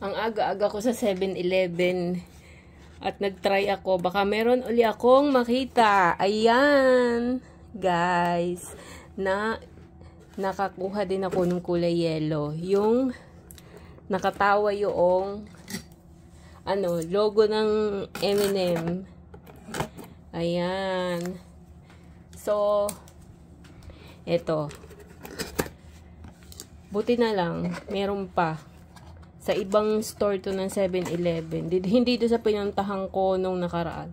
Ang aga-aga ko sa 7-Eleven at nag-try ako. Baka meron uli akong makita. Ayan, guys, na nakakuha din ako ng kulay yellow. Yung nakatawa yung logo ng M&M. Ayan. So, eto. Buti na lang, meron pa. Sa ibang store to ng 7-Eleven. Hindi to sa pinuntahan ko nung nakaraan.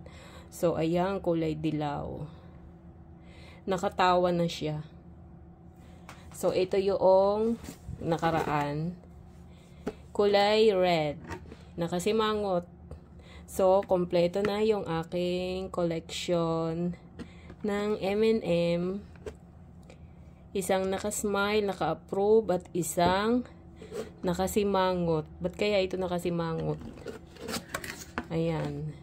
So, ayan, kulay dilaw. Nakatawa na siya. So, ito yung nakaraan. Kulay red. Nakasimangot. So, kompleto na yung aking collection ng M&M. Isang nakasmile, naka-approve, at isang nakasimangot. Ba't kaya ito nakasimangot? Ayan.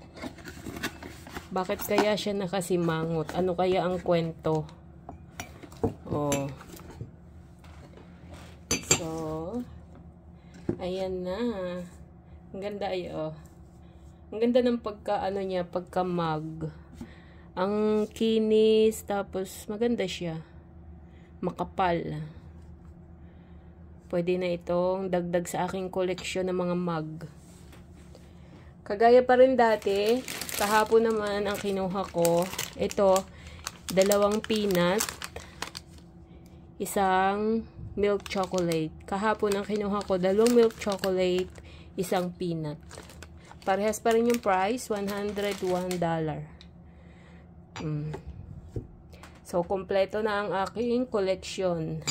Bakit kaya siya nakasimangot? Ano kaya ang kwento? Oh. So, ayan na. Ang ganda ay, oh. Ang ganda ng pagka-mug. Ang kinis, tapos maganda siya. Makapal. Pwede na itong dagdag sa aking koleksyon ng mga mug. Kagaya pa rin dati, kahapon naman ang kinuha ko, ito, 2 peanut, isang milk chocolate. Kahapon ang kinuha ko, 2 milk chocolate, isang peanut. Parehas pa rin yung price, $101. So, kompleto na ang aking koleksyon.